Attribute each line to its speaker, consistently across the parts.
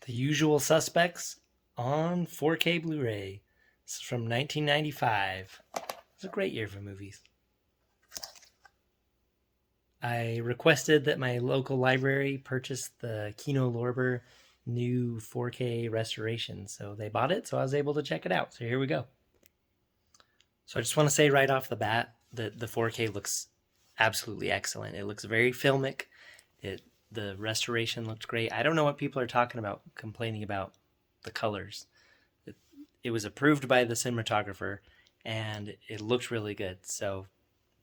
Speaker 1: The Usual Suspects on 4K Blu-ray. This is from 1995. It was a great year for movies. I requested that my local library purchase the Kino Lorber new 4K restoration, so they bought it, so I was able to check it out. So here we go. So I just want to say right off the bat that the 4K looks absolutely excellent. It looks very filmic. The restoration looked great. I don't know what people are talking about, complaining about the colors. It was approved by the cinematographer, and it looked really good. So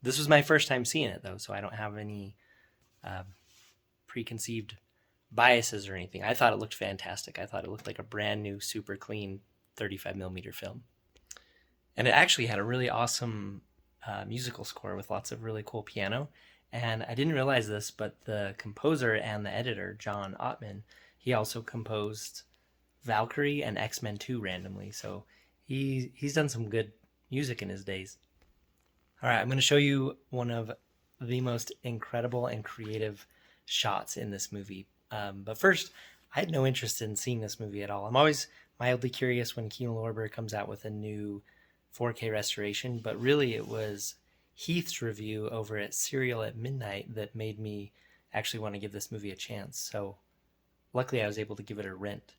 Speaker 1: this was my first time seeing it, though, so I don't have any preconceived biases or anything. I thought it looked fantastic. I thought it looked like a brand new, super clean 35mm film. And it actually had a really awesome musical score with lots of really cool piano. And I didn't realize this, but the composer and the editor, John Ottman, he also composed Valkyrie and X-Men 2 randomly. So he's done some good music in his days. All right, I'm going to show you one of the most incredible and creative shots in this movie. But first, I had no interest in seeing this movie at all. I'm always mildly curious when Kino Lorber comes out with a new 4K restoration, but really it was Heath's review over at Serial at Midnight that made me actually want to give this movie a chance. So luckily I was able to give it a rent.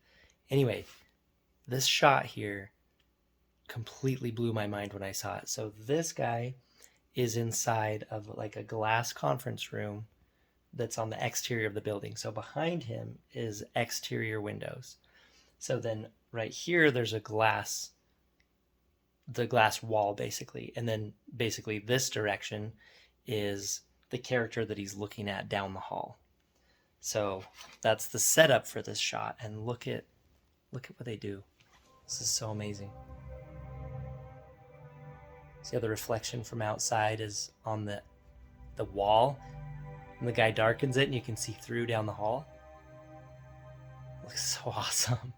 Speaker 1: Anyway, this shot here completely blew my mind when I saw it. So this guy is inside of like a glass conference room that's on the exterior of the building. So behind him is exterior windows. So then right here there's the glass wall basically, and then basically this direction is the character that he's looking at down the hall. So that's the setup for this shot, and look at what they do. This is so amazing. See how the reflection from outside is on the wall, and the guy darkens it and you can see through down the hall. It looks so awesome.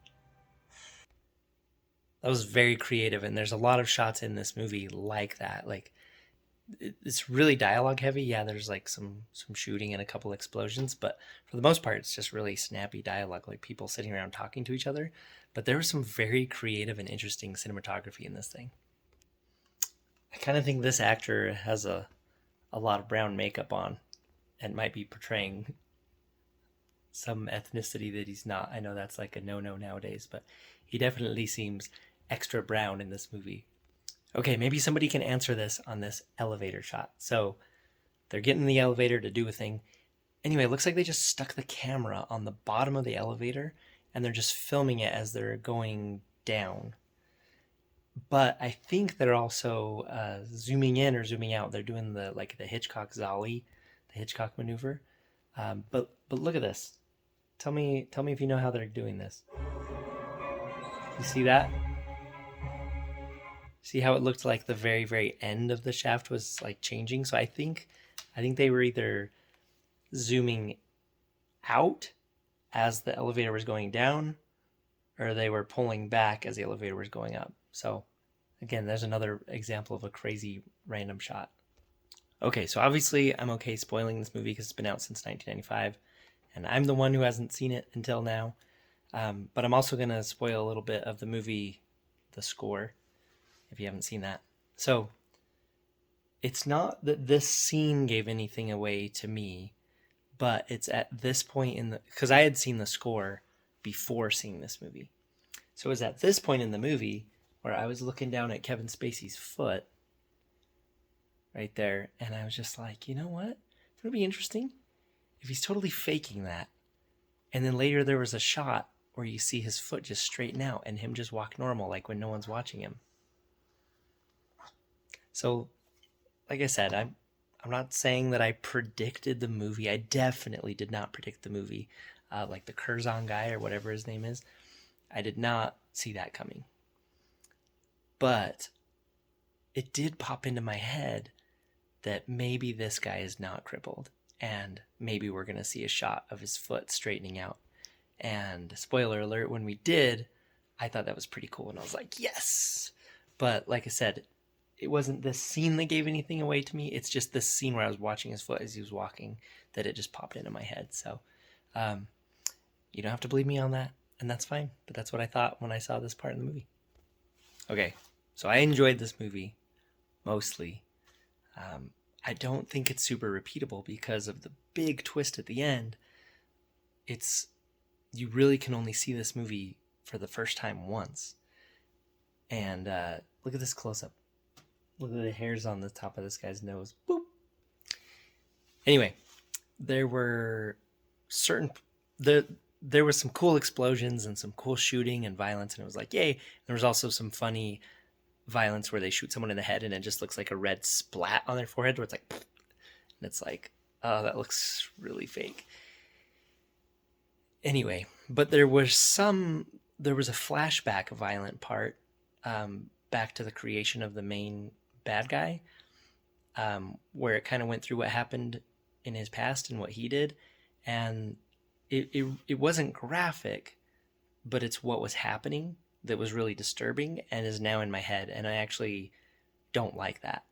Speaker 1: That was very creative, and there's a lot of shots in this movie like that. Like, it's really dialogue heavy. Yeah, there's like some shooting and a couple explosions, but for the most part, it's just really snappy dialogue, like people sitting around talking to each other. But there was some very creative and interesting cinematography in this thing. I kind of think this actor has a lot of brown makeup on and might be portraying some ethnicity that he's not. I know that's like a no-no nowadays, but he definitely seems extra brown in this movie. Okay, maybe somebody can answer this on this elevator shot. So they're getting in the elevator to do a thing. Anyway, it looks like they just stuck the camera on the bottom of the elevator and they're just filming it as they're going down. But I think they're also zooming in or zooming out. They're doing the Hitchcock Zolly, the Hitchcock maneuver. But look at this. Tell me if you know how they're doing this. You see that? See how it looked like the very, very end of the shaft was like changing? So I think they were either zooming out as the elevator was going down, or they were pulling back as the elevator was going up. So again, there's another example of a crazy random shot. Okay, so obviously I'm okay spoiling this movie because it's been out since 1995, and I'm the one who hasn't seen it until now. But I'm also going to spoil a little bit of the movie, the score, if you haven't seen that. So it's not that this scene gave anything away to me, but it's at this point because I had seen the score before seeing this movie. So it was at this point in the movie where I was looking down at Kevin Spacey's foot right there, and I was just like, you know what? It would be interesting if he's totally faking that. And then later there was a shot where you see his foot just straighten out and him just walk normal, like when no one's watching him. So, like I said, I'm not saying that I predicted the movie. I definitely did not predict the movie. Like the Curzon guy or whatever his name is. I did not see that coming. But it did pop into my head that maybe this guy is not crippled. And maybe we're going to see a shot of his foot straightening out. And spoiler alert, when we did, I thought that was pretty cool. And I was like, yes! But like I said, it wasn't this scene that gave anything away to me. It's just this scene where I was watching his foot as he was walking that it just popped into my head. So you don't have to believe me on that. and that's fine. But that's what I thought when I saw this part in the movie. Okay, so I enjoyed this movie mostly. I don't think it's super repeatable because of the big twist at the end. You really can only see this movie for the first time once. And look at this close-up. Look at the hairs on the top of this guy's nose. Boop. Anyway, there were there was some cool explosions and some cool shooting and violence, and it was like, yay. There was also some funny violence where they shoot someone in the head and it just looks like a red splat on their forehead where it's like, and it's like, oh, that looks really fake. Anyway, but there was a flashback violent part back to the creation of the main bad guy, where it kind of went through what happened in his past and what he did, and it wasn't graphic, but it's what was happening that was really disturbing and is now in my head, and I actually don't like that.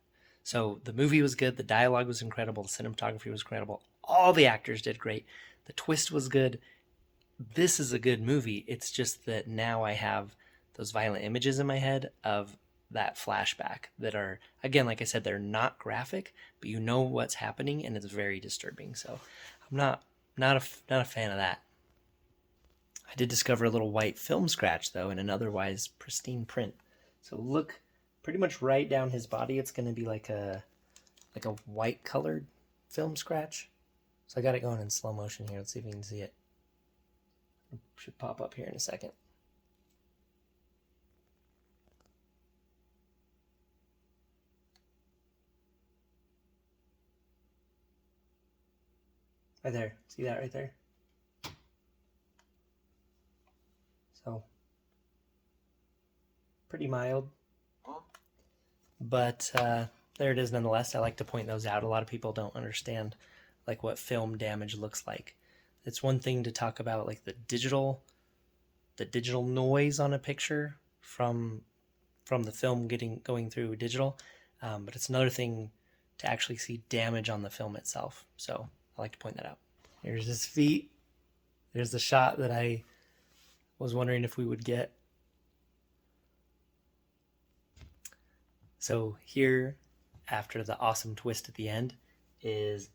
Speaker 1: So the movie was good, the dialogue was incredible, the cinematography was incredible, all the actors did great, the twist was good. This is a good movie. It's just that now I have those violent images in my head of that flashback that are, again, like I said, they're not graphic, but you know what's happening and it's very disturbing. So I'm not a fan of that. I did discover a little white film scratch though in an otherwise pristine print. So look pretty much right down his body. It's going to be like a white colored film scratch. So I got it going in slow motion here. Let's see if you can see it. It should pop up here in a second. Right there. See that right there? So, pretty mild. But there it is nonetheless. I like to point those out. A lot of people don't understand like what film damage looks like. It's one thing to talk about like the digital noise on a picture from the film going through digital, but it's another thing to actually see damage on the film itself. So I like to point that out. Here's his feet. There's the shot that I was wondering if we would get. So here, after the awesome twist at the end, is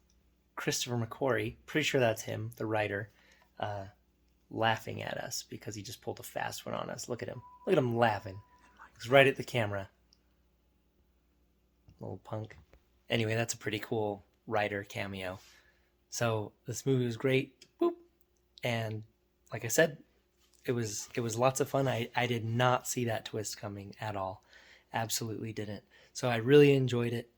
Speaker 1: Christopher McQuarrie, pretty sure that's him, the writer, laughing at us because he just pulled a fast one on us. Look at him. Look at him laughing. He's right at the camera. Little punk. Anyway, that's a pretty cool writer cameo. So this movie was great. Boop. And like I said, it was lots of fun. I did not see that twist coming at all. Absolutely didn't. So I really enjoyed it.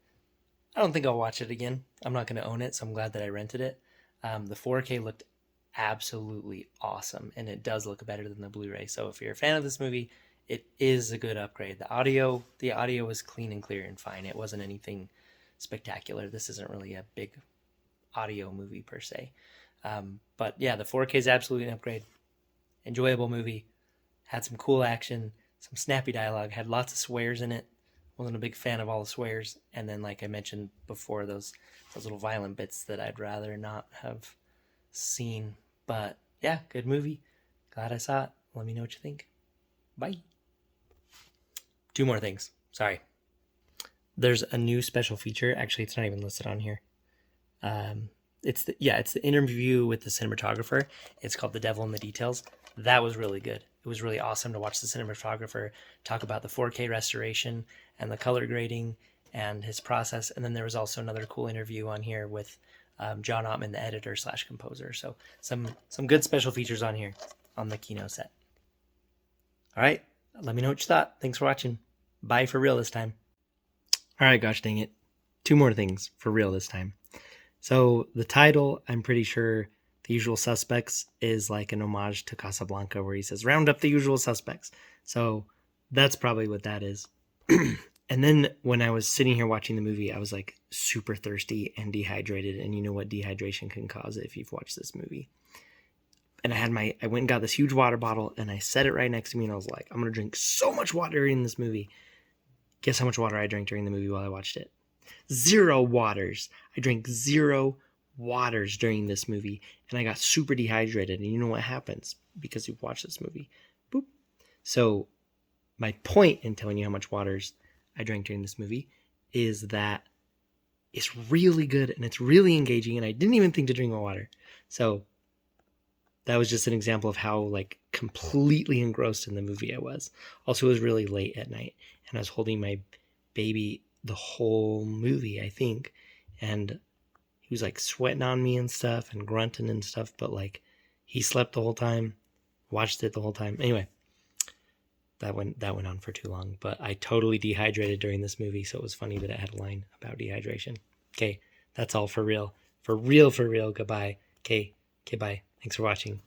Speaker 1: I don't think I'll watch it again. I'm not going to own it, so I'm glad that I rented it. The 4K looked absolutely awesome, and it does look better than the Blu-ray. So if you're a fan of this movie, it is a good upgrade. The audio was clean and clear and fine. It wasn't anything spectacular. This isn't really a big audio movie per se. But yeah, the 4K is absolutely an upgrade. Enjoyable movie. Had some cool action, some snappy dialogue, had lots of swears in it. Wasn't a big fan of all the swears, and then like I mentioned before, those little violent bits that I'd rather not have seen. But yeah, good movie. Glad I saw it. Let me know what you think. Bye. 2 more things. Sorry. There's a new special feature. Actually, it's not even listed on here. It's the interview with the cinematographer. It's called The Devil in the Details. That was really good. It was really awesome to watch the cinematographer talk about the 4K restoration and the color grading and his process. And then there was also another cool interview on here with John Ottman, the editor / composer. So some good special features on here on the Kino set. All right, let me know what you thought. Thanks for watching. Bye for real this time. All right, gosh dang it. 2 more things for real this time. So the title, I'm pretty sure The Usual Suspects is like an homage to Casablanca where he says, round up the usual suspects. So that's probably what that is. And then when I was sitting here watching the movie, I was like super thirsty and dehydrated. And you know what dehydration can cause if you've watched this movie. And I went and got this huge water bottle and I set it right next to me and I was like, I'm going to drink so much water in this movie. Guess how much water I drank during the movie while I watched it? 0 waters. I drank 0 waters during this movie, and I got super dehydrated. And you know what happens because you've watched this movie? Boop. So my point in telling you how much waters I drank during this movie is that it's really good and it's really engaging, and I didn't even think to drink more water. So that was just an example of how like completely engrossed in the movie I was. Also, it was really late at night, and I was holding my baby the whole movie, I think, and he was like sweating on me and stuff and grunting and stuff, but like he slept the whole time, watched it the whole time. Anyway, that went on for too long, but I totally dehydrated during this movie, so it was funny that it had a line about dehydration. Okay, that's all for real. For real, goodbye. Okay, bye. Thanks for watching.